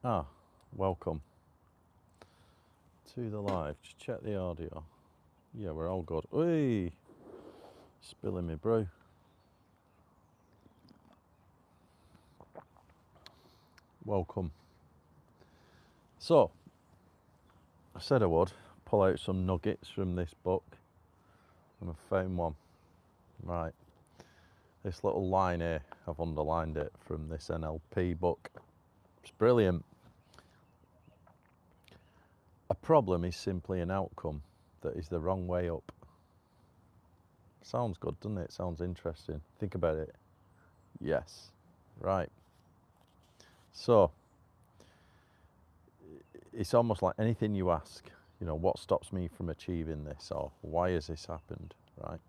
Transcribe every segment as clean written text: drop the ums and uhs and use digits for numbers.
Welcome to the live. Just check the audio. Yeah, we're all good. Oi, spilling me brew. Welcome. So, I said I would pull out some nuggets from this book, and I found one. Right, this little line here, I've underlined it from this NLP book. It's brilliant. A problem is simply an outcome that is the wrong way up. Sounds good, doesn't it? Sounds interesting. Think about it. Yes. Right. So, it's almost like anything you ask, what stops me from achieving this, or why has this happened, right?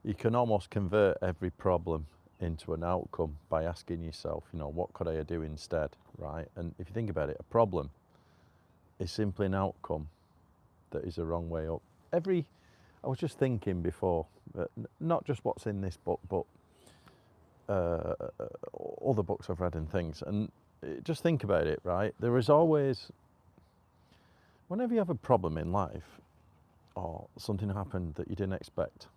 You can almost convert every problem into an outcome by asking yourself, what could I do instead, right? And if you think about it, a problem is simply an outcome that is the wrong way up. I was just thinking before, not just what's in this book, but other books I've read and things, and just think about it, right? There is always, whenever you have a problem in life or something happened that you didn't expect,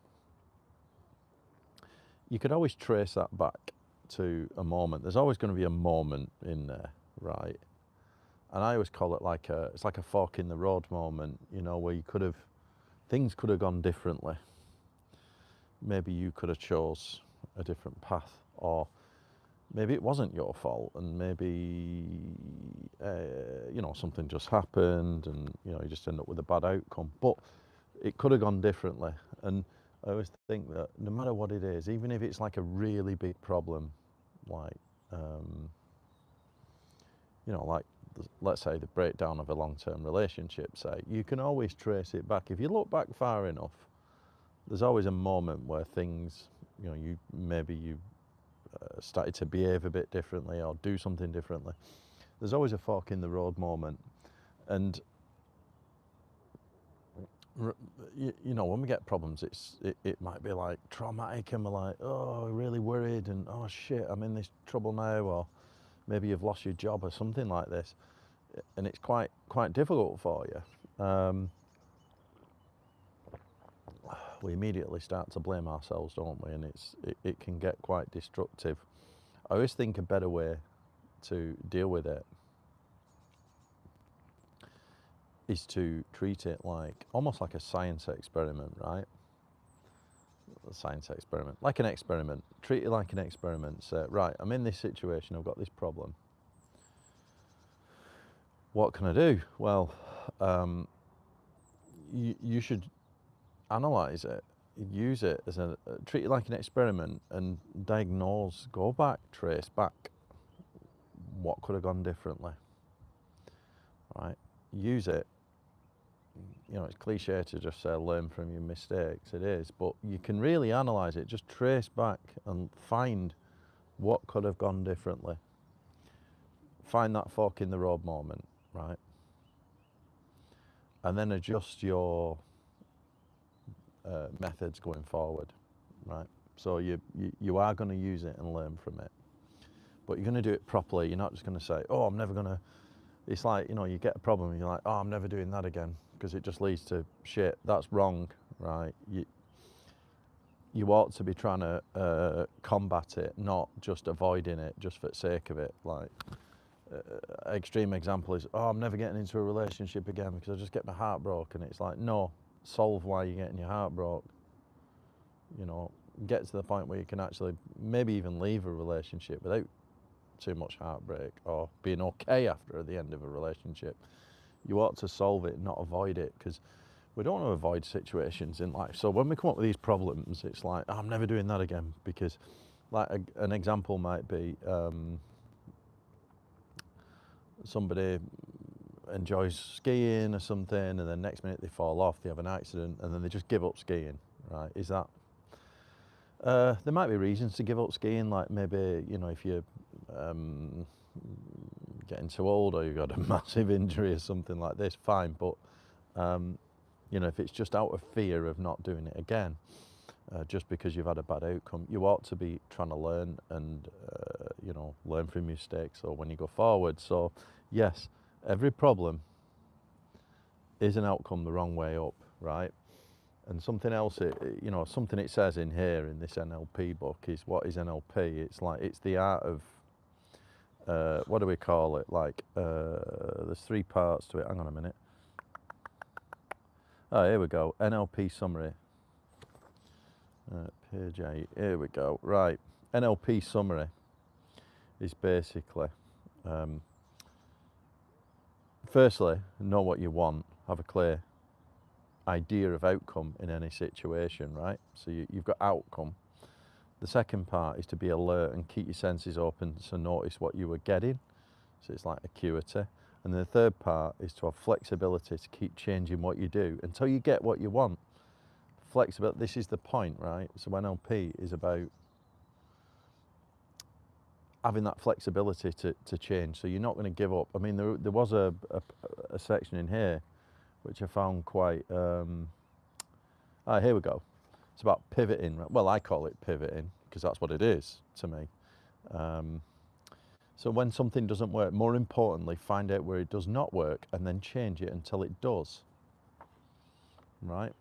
you could always trace that back to a moment. There's always going to be a moment in there, right? And I always call it it's like a fork in the road moment, where things could have gone differently. Maybe you could have chose a different path, or maybe it wasn't your fault, and maybe something just happened, and you just end up with a bad outcome. But it could have gone differently. And I always think that no matter what it is, even if it's like a really big problem, like like let's say the breakdown of a long-term relationship, say, you can always trace it back. If you look back far enough, there's always a moment where things, you started to behave a bit differently or do something differently. There's always a fork in the road moment. And when we get problems, it might be like traumatic, and we're like, oh, really worried, and oh shit, I'm in this trouble now, or maybe you've lost your job or something like this, and it's quite difficult for you. We immediately start to blame ourselves, don't we? And it can get quite destructive. I always think a better way to deal with it is to treat it almost like a science experiment, right? A science experiment, like an experiment. Treat it like an experiment. Say, right, I'm in this situation, I've got this problem. What can I do? Well, you should analyze it, use it as treat it like an experiment, and diagnose, go back, trace back what could have gone differently, right? Use it. It's cliche to just say learn from your mistakes. It is, but you can really analyze it. Just trace back and find what could have gone differently. Find that fork in the road moment, right? And then adjust your methods going forward, right? So you are going to use it and learn from it, but you're going to do it properly. You're not just going to say, oh, I'm never going to. It's like, you get a problem and you're like, oh, I'm never doing that again, because it just leads to shit. That's wrong, right? You ought to be trying to combat it, not just avoiding it just for the sake of it. Like, extreme example is, oh, I'm never getting into a relationship again because I just get my heart broken. It's like, no, solve why you're getting your heart broke. Get to the point where you can actually maybe even leave a relationship without too much heartbreak, or being okay after the end of a relationship. You ought to solve it, not avoid it, because we don't want to avoid situations in life. So when we come up with these problems, it's like, oh, I'm never doing that again, because like an example might be somebody enjoys skiing or something, and then next minute they fall off, they have an accident, and then they just give up skiing, right? Is that there might be reasons to give up skiing, like maybe if you're getting too old, or you've got a massive injury or something like this, fine. But if it's just out of fear of not doing it again, just because you've had a bad outcome. You ought to be trying to learn and, you know, learn from your mistakes or when you go forward. So, yes, every problem is an outcome the wrong way up, right? And something else, you know, something it says in here in this NLP book is, what is NLP? It's like, it's the art of, what do we call it? Like, there's 3 parts to it. Hang on a minute. Oh, here we go. NLP summary. Page 8. Here we go. Right. NLP summary is basically, firstly, know what you want. Have a clear idea of outcome in any situation, right? So you've got outcome. The second part is to be alert and keep your senses open to notice what you were getting. So it's like acuity. And the third part is to have flexibility to keep changing what you do until you get what you want. Flexibility, this is the point, right? So NLP is about having that flexibility to change. So you're not going to give up. I mean, there was a section in here which I found quite, here we go. It's about pivoting. Well, I call it pivoting because that's what it is to me. So when something doesn't work, more importantly, find out where it does not work and then change it until it does. Right?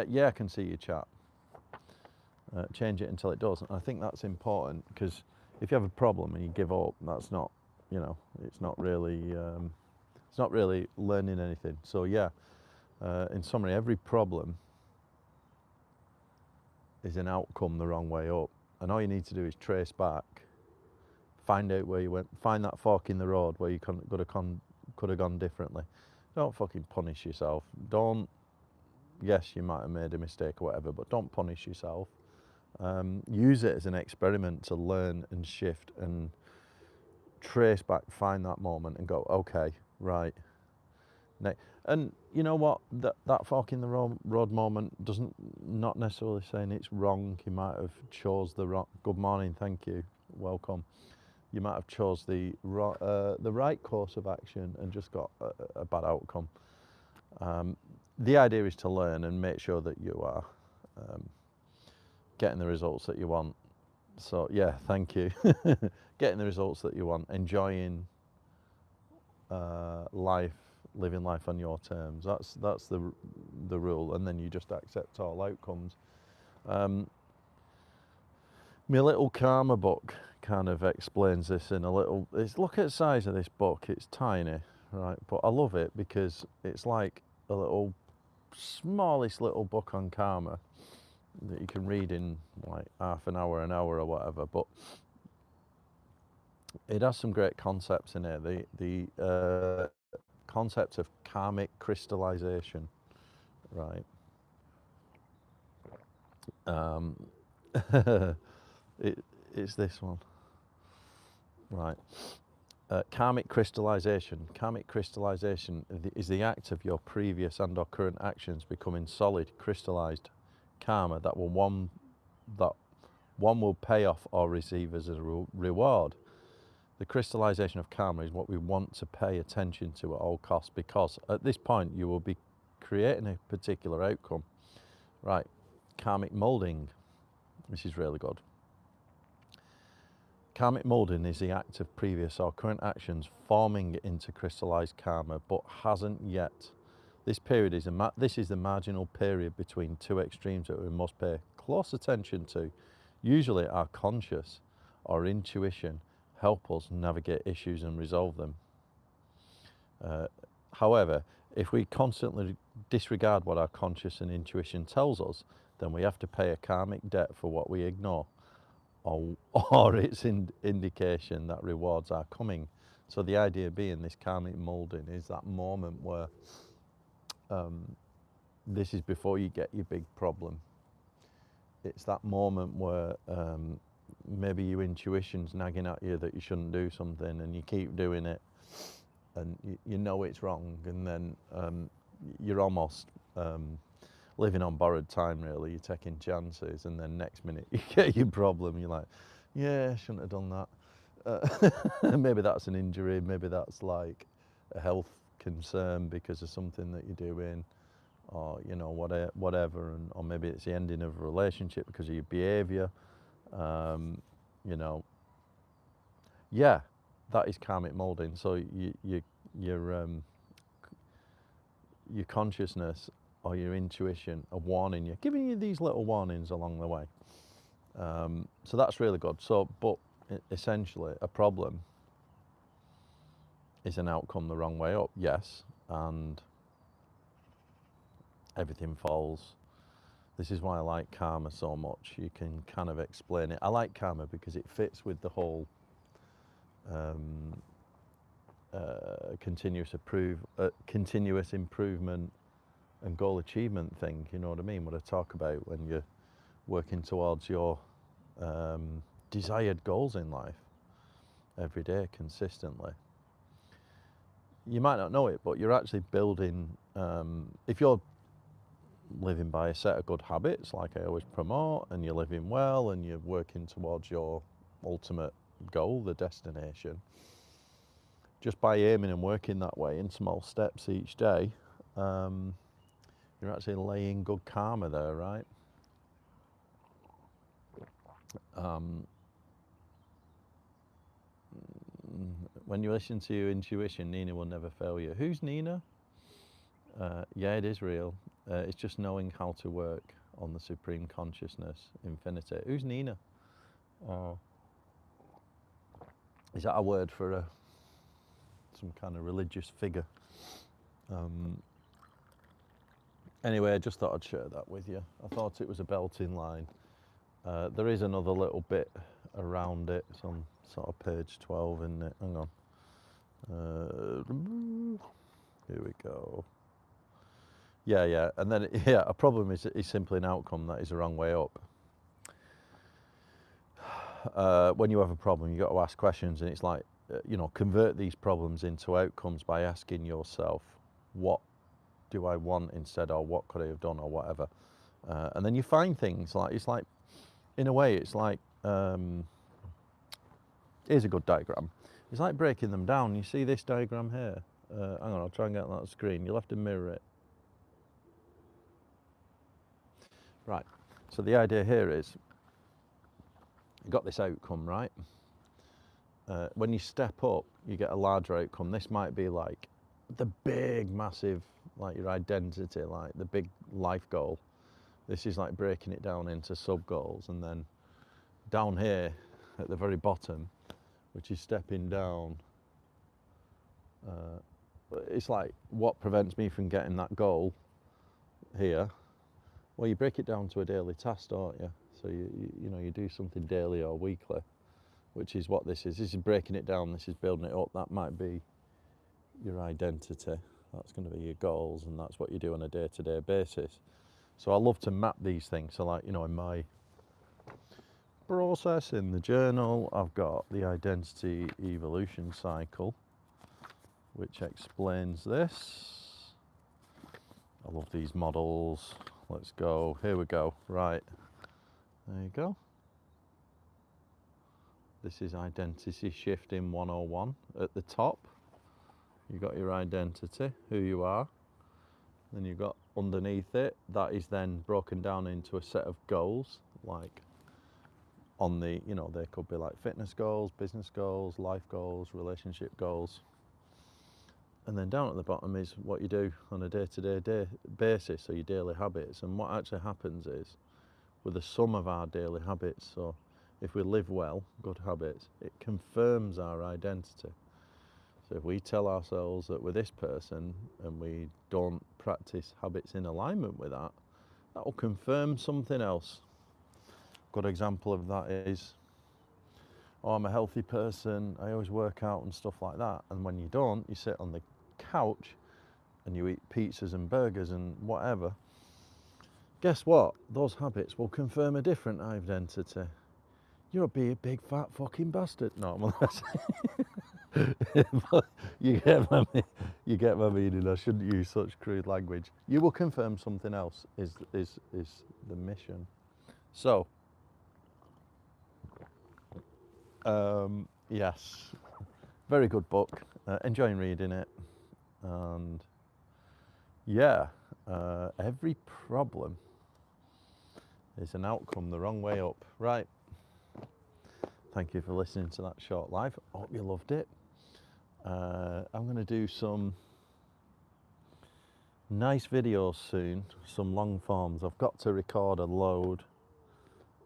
Yeah, I can see your chat. Change it until it does. And I think that's important because if you have a problem and you give up, that's not, you know, it's not really learning anything. So yeah, in summary, every problem is an outcome the wrong way up. And all you need to do is trace back, find out where you went, find that fork in the road where you could have gone differently. Don't fucking punish yourself. Don't, yes, you might have made a mistake or whatever, but don't punish yourself. Use it as an experiment to learn and shift and trace back, find that moment and go, okay, right. And you know what, that fork in the road moment doesn't, not necessarily saying it's wrong. You might have chose the wrong, good morning, thank you, welcome. You might have chose the right course of action and just got a bad outcome. The idea is to learn and make sure that you are getting the results that you want. So yeah, thank you. Getting the results that you want, enjoying life, living life on your terms. That's the rule, and then you just accept all outcomes. My little karma book kind of explains this in a little. Look at the size of this book. It's tiny, right? But I love it because it's like a little, smallest little book on karma that you can read in like half an hour or whatever. But it has some great concepts in here. The concept of karmic crystallization, right? It's this one, right? Karmic crystallization. Karmic crystallization is the act of your previous and/or current actions becoming solid, crystallized karma that one will pay off or receive as a reward. The crystallization of karma is what we want to pay attention to at all costs, because at this point you will be creating a particular outcome. Right, karmic molding, this is really good. Karmic molding is the act of previous or current actions forming into crystallized karma, but hasn't yet. This period is this is the marginal period between two extremes that we must pay close attention to. Usually our conscious or intuition help us navigate issues and resolve them. However, if we constantly disregard what our conscious and intuition tells us, then we have to pay a karmic debt for what we ignore, or its indication that rewards are coming. So the idea being, this karmic molding is that moment where this is before you get your big problem. It's that moment where maybe your intuition's nagging at you that you shouldn't do something, and you keep doing it, and you know it's wrong, and then you're almost living on borrowed time, really. You're taking chances, and then next minute you get your problem. You're like, yeah, I shouldn't have done that. Maybe that's an injury, maybe that's like a health concern because of something that you're doing, or you know, whatever, and or maybe it's the ending of a relationship because of your behaviour. You know, yeah, that is karmic molding. So your consciousness or your intuition are warning you, giving you these little warnings along the way. So that's really good. So, but essentially, a problem is an outcome the wrong way up, yes, and everything falls. This is why I like karma so much. You can kind of explain it. I like karma because it fits with the whole continuous improvement and goal achievement thing. You know what I mean? What I talk about when you're working towards your desired goals in life every day consistently. You might not know it, but you're actually building, if you're living by a set of good habits, like I always promote, and you're living well and you're working towards your ultimate goal, the destination, just by aiming and working that way in small steps each day, you're actually laying good karma there, right? When you listen to your intuition, Nina will never fail you. Who's Nina? Yeah, it is real. It's just knowing how to work on the supreme consciousness, infinity. Who's Nina? Is that a word for some kind of religious figure? Anyway, I just thought I'd share that with you. I thought it was a belting line. There is another little bit around it. It's on sort of page 12, isn't it? Hang on. Here we go. Yeah, and then yeah, a problem is simply an outcome that is the wrong way up. When you have a problem, you've got to ask questions, and it's like, you know, convert these problems into outcomes by asking yourself, what do I want instead, or what could I have done, or whatever. And then you find things like, it's like, in a way, it's like, here's a good diagram. It's like breaking them down. You see this diagram here? Hang on, I'll try and get that screen. You'll have to mirror it. Right, so the idea here is, you've got this outcome, right? When you step up, you get a larger outcome. This might be like the big, massive, like your identity, like the big life goal. This is like breaking it down into sub-goals, and then down here at the very bottom, which is stepping down, it's like, what prevents me from getting that goal here? Well, you break it down to a daily task, don't you? So you know, you do something daily or weekly, which is what this is. This is breaking it down, this is building it up. That might be your identity. That's going to be your goals, and that's what you do on a day-to-day basis. So I love to map these things. So like, you know, in my process in the journal, I've got the identity evolution cycle, which explains this. I love these models. Let's go. Here we go. Right. There you go. This is identity shifting 101. At the top, you've got your identity, who you are. Then you've got underneath it, that is then broken down into a set of goals, like on the, you know, they could be like fitness goals, business goals, life goals, relationship goals. And then down at the bottom is what you do on a day-to-day basis, so your daily habits. And what actually happens is, with the sum of our daily habits, so if we live well, good habits, it confirms our identity. So if we tell ourselves that we're this person and we don't practice habits in alignment with that, that will confirm something else. Good example of that is, oh, I'm a healthy person, I always work out and stuff like that. And when you don't, you sit on the couch and you eat pizzas and burgers and whatever. Guess what? Those habits will confirm a different identity. You're a big fat fucking bastard. No, I'm you get my meaning. I shouldn't use such crude language. You will confirm something else is the mission. So, yes, very good book. Enjoying reading it, and yeah, Every problem is an outcome the wrong way up. Right. Thank you for listening to that short live. Hope you loved it. I'm going to do some nice videos soon, some long forms. I've got to record a load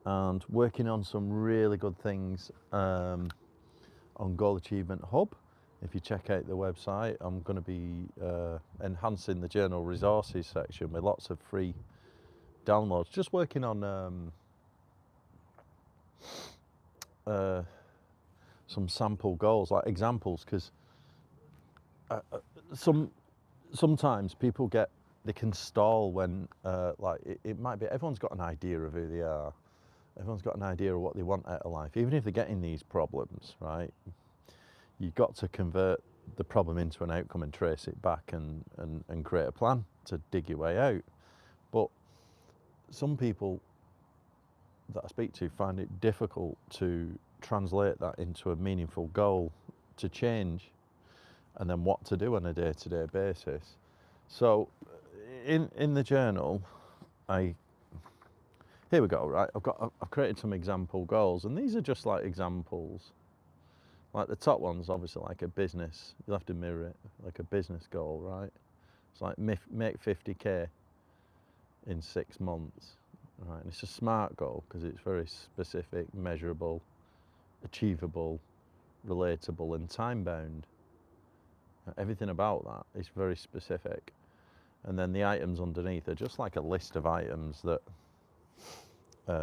and working on some really good things on Goal Achievement Hub. If you check out the website, I'm going to be enhancing the journal resources section with lots of free downloads. Just working on some sample goals, like examples, because sometimes people they can stall when like it might be everyone's got an idea of who they are, everyone's got an idea of what they want out of life, even if they're getting these problems, right? You've got to convert the problem into an outcome and trace it back and create a plan to dig your way out. But some people that I speak to find it difficult to translate that into a meaningful goal to change and then what to do on a day-to-day basis. So in the journal, here we go, right? I've created some example goals, and these are just like examples. Like the top one's obviously like a business. You'll have to mirror it, like a business goal, right? It's like make 50k in 6 months, right? And it's a SMART goal because it's very specific, measurable, achievable, relatable, and time-bound. Everything about that is very specific. And then the items underneath are just like a list of items that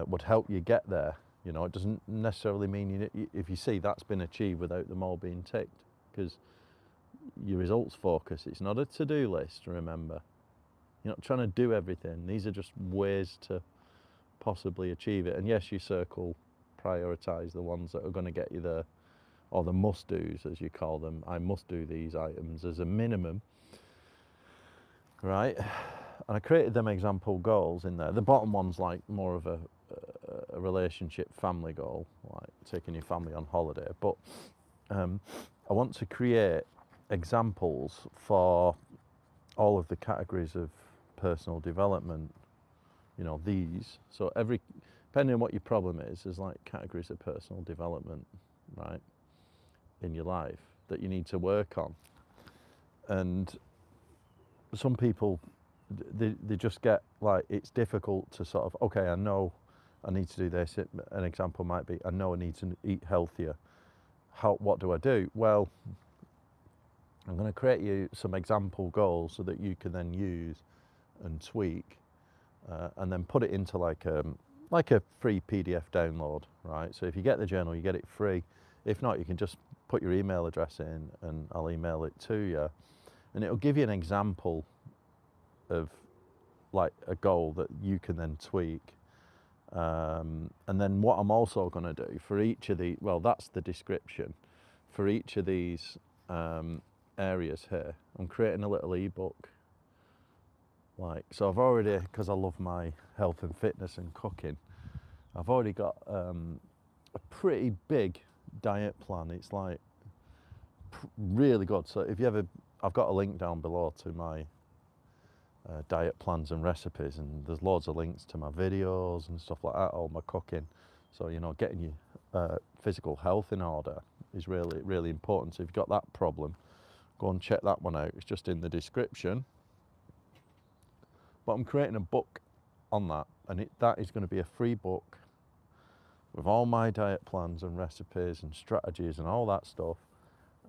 would help you get there. You know, it doesn't necessarily mean if you see that's been achieved without them all being ticked, because your results focus, it's not a to-do list, remember. You're not trying to do everything. These are just ways to possibly achieve it. And yes, you circle, prioritize the ones that are going to get you there, or the must-dos, as you call them. I must do these items as a minimum, right? And I created them example goals in there. The bottom one's like more of a relationship family goal, like taking your family on holiday. But I want to create examples for all of the categories of personal development, you know, these. So depending on what your problem is, there's like categories of personal development, right, in your life that you need to work on. And some people, they just get like, it's difficult to sort of, okay, I know I need to do this. An example might be, I know I need to eat healthier. What do I do? Well, I'm going to create you some example goals so that you can then use and tweak and then put it into like a free PDF download, right? So if you get the journal, you get it free. If not, you can just put your email address in and I'll email it to you. And it'll give you an example of like a goal that you can then tweak. And then what I'm also going to do for each of the, well, that's the description. For each of these areas here, I'm creating a little ebook. Like, so I've already, because I love my health and fitness and cooking, I've already got a pretty big diet plan. It's like really good. So if you ever, I've got a link down below to my diet plans and recipes, and there's loads of links to my videos and stuff like that, all my cooking. So, you know, getting your physical health in order is really, really important. So if you've got that problem, go and check that one out. It's just in the description. But I'm creating a book on that, and that is going to be a free book with all my diet plans and recipes and strategies and all that stuff.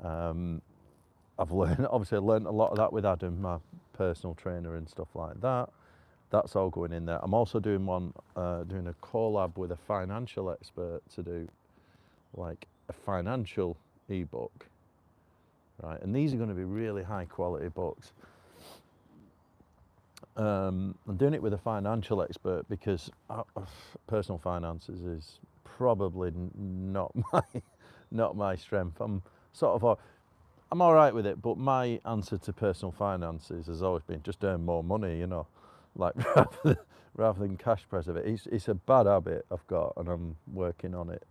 I've learned a lot of that with Adam, my personal trainer and stuff like that. That's all going in there. I'm also doing doing a collab with a financial expert to do like a financial ebook, right? And these are going to be really high quality books. I'm doing it with a financial expert because personal finances is probably not my strength. I'm all right with it, but my answer to personal finances has always been just earn more money, you know, like rather than cash preserve. It's a bad habit I've got, and I'm working on it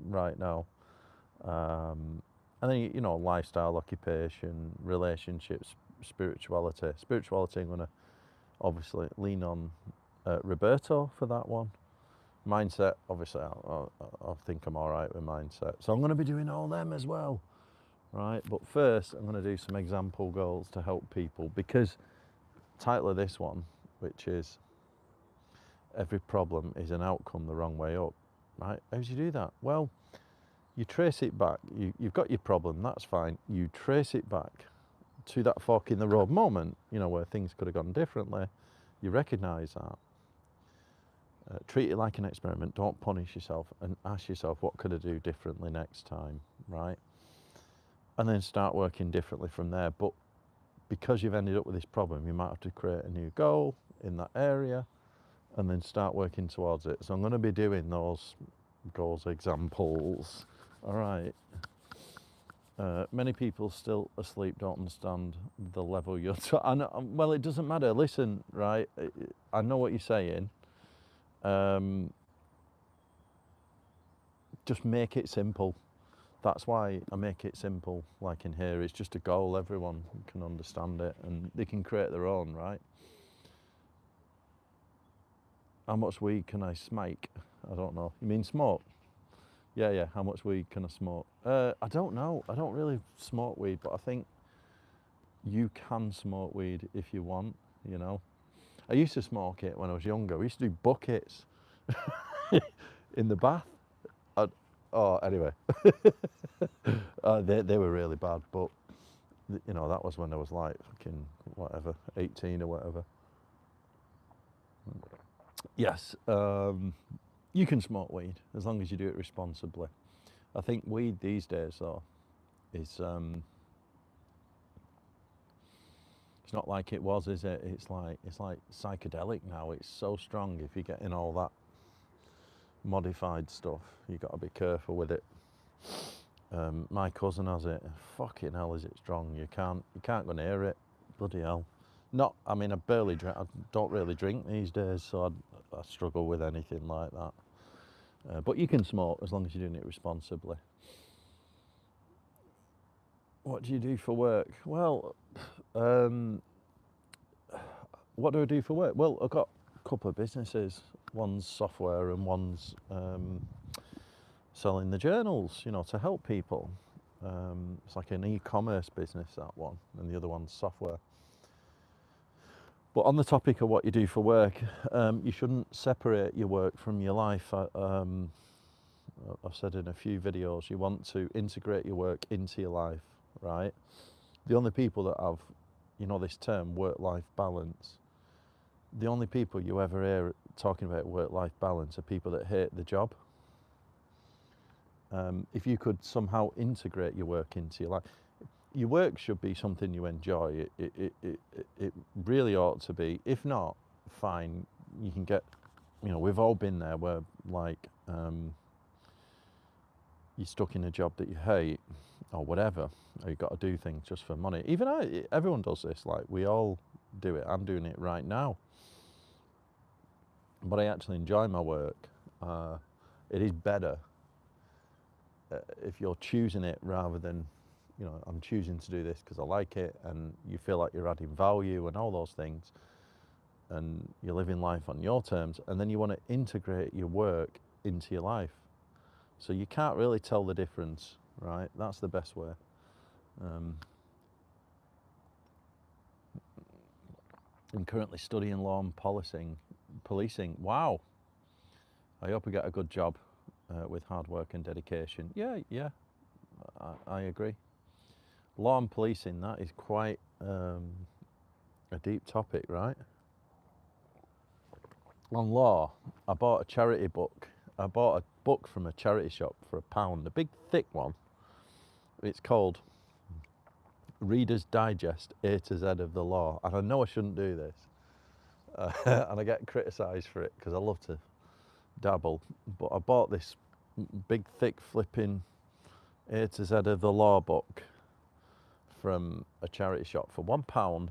right now. And then, you know, lifestyle, occupation, relationships, spirituality. I'm going to obviously lean on Roberto for that one. Mindset, obviously, I think I'm all right with mindset. So I'm going to be doing all them as well, right? But first, I'm going to do some example goals to help people, because title of this one, which is every problem is an outcome the wrong way up, right? How do you do that? Well, you trace it back. You've got your problem, that's fine. You trace it back to that fork in the road moment, you know, where things could have gone differently. You recognise that. Treat it like an experiment. Don't punish yourself, and ask yourself, what could I do differently next time, right? And then start working differently from there. But because you've ended up with this problem, you might have to create a new goal in that area and then start working towards it. So I'm going to be doing those goals examples. All right. Many people still asleep don't understand the level you're well, it doesn't matter. Listen, right? I know what you're saying. Just make it simple. That's why I make it simple. Like in here, it's just a goal. Everyone can understand it and they can create their own, right? How much weed can I smoke? I don't know. You mean smoke? Yeah. How much weed can I smoke? I don't know. I don't really smoke weed, but I think you can smoke weed if you want, you know. I used to smoke it when I was younger. We used to do buckets in the bath. Anyway. They were really bad, but you know, that was when I was like fucking whatever, 18 or whatever. Yes, you can smoke weed as long as you do it responsibly. I think weed these days though is it's not like it was, is it? It's like psychedelic now. It's so strong. If you're getting all that modified stuff, you got to be careful with it. My cousin has it. Fucking hell, is it strong? You can't go near it. Bloody hell. I mean, I barely drink. I don't really drink these days, so I struggle with anything like that. But you can smoke as long as you're doing it responsibly. What do you do for work? Well, what do I do for work? Well, I've got a couple of businesses. One's software and one's selling the journals, you know, to help people. It's like an e-commerce business, that one, and the other one's software. But on the topic of what you do for work, you shouldn't separate your work from your life. I've said in a few videos, you want to integrate your work into your life, right? The only people that have, you know, this term work-life balance, the only people you ever hear talking about work-life balance are people that hate the job. If you could somehow integrate your work into your life, your work should be something you enjoy. It really ought to be. If not, fine, you can get, you know, we've all been there where like you're stuck in a job that you hate or whatever, or you've got to do things just for money. Even everyone does this, like we all do it. I'm doing it right now. But I actually enjoy my work. It is better if you're choosing it rather than, you know, I'm choosing to do this because I like it, and you feel like you're adding value and all those things, and you're living life on your terms, and then you want to integrate your work into your life. So you can't really tell the difference, right? That's the best way. I'm currently studying law and policing. Wow. I hope I get a good job with hard work and dedication. Yeah, I agree. Law and policing, that is quite a deep topic, right? On law, I bought a charity book. I bought a book from a charity shop for £1, a big thick one. It's called Reader's Digest A to Z of the Law. And I know I shouldn't do this. And I get criticised for it because I love to dabble. But I bought this big thick flipping A to Z of the Law book from a charity shop for £1.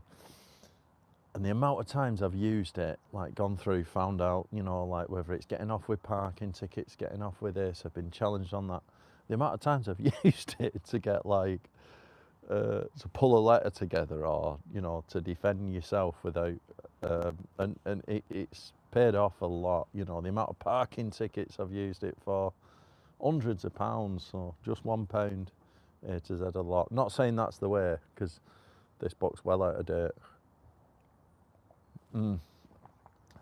And the amount of times I've used it, like gone through, found out, you know, like whether it's getting off with parking tickets, getting off with this, I've been challenged on that. The amount of times I've used it to get like, to pull a letter together, or, you know, to defend yourself without and it's paid off a lot. You know, the amount of parking tickets I've used it for, hundreds of pounds. So just £1 A to Z a lot. Not saying that's the way, because this book's well out of date.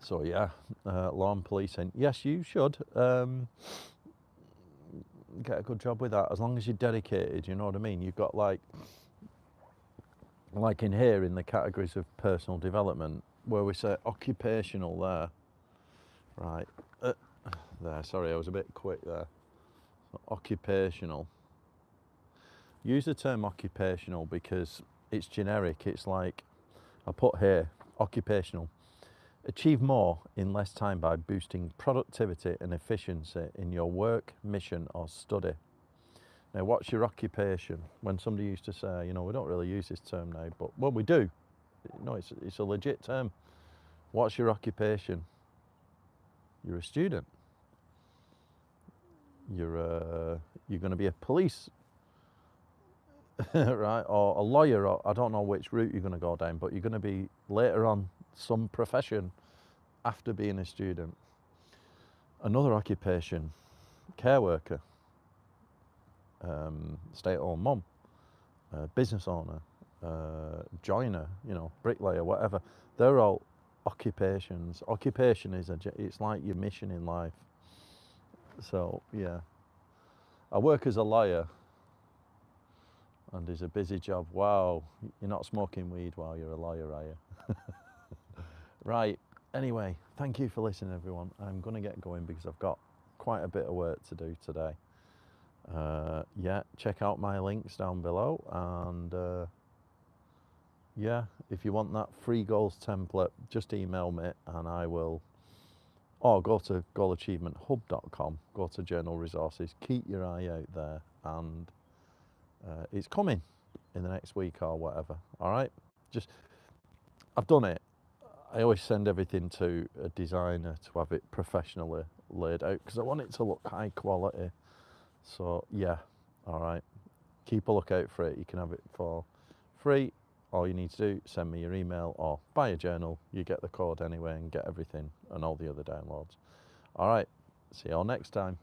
So yeah, lawn policing. Yes, you should get a good job with that, as long as you're dedicated. You know what I mean? You've got like in here in the categories of personal development, where we say occupational there, right? There, sorry, I was a bit quick there. Occupational. Use the term occupational because it's generic. It's like I put here, occupational. Achieve more in less time by boosting productivity and efficiency in your work, mission, or study. Now, what's your occupation? When somebody used to say, you know, we don't really use this term now, but well, we do. No, it's a legit term. What's your occupation? You're a student. You're going to be a police, right, or a lawyer, or I don't know which route you're going to go down, but you're going to be later on some profession after being a student. Another occupation, care worker, stay-at-home mum, business owner, joiner, you know, bricklayer, whatever. They're all occupations. Occupation is it's like your mission in life. So yeah, I work as a lawyer, and it's a busy job. Wow, you're not smoking weed while you're a lawyer, are you? Right. Anyway, thank you for listening, everyone. I'm going to get going because I've got quite a bit of work to do today. Yeah, check out my links down below, and yeah, if you want that free goals template, just email me and I will, or go to goalachievementhub.com, go to journal resources, keep your eye out there, and it's coming in the next week or whatever. All right, just, I've done it. I always send everything to a designer to have it professionally laid out because I want it to look high quality. So yeah, all right, keep a lookout for it. You can have it for free. All you need to do, send me your email or buy a journal. You get the code anyway and get everything and all the other downloads. All right, see you all next time.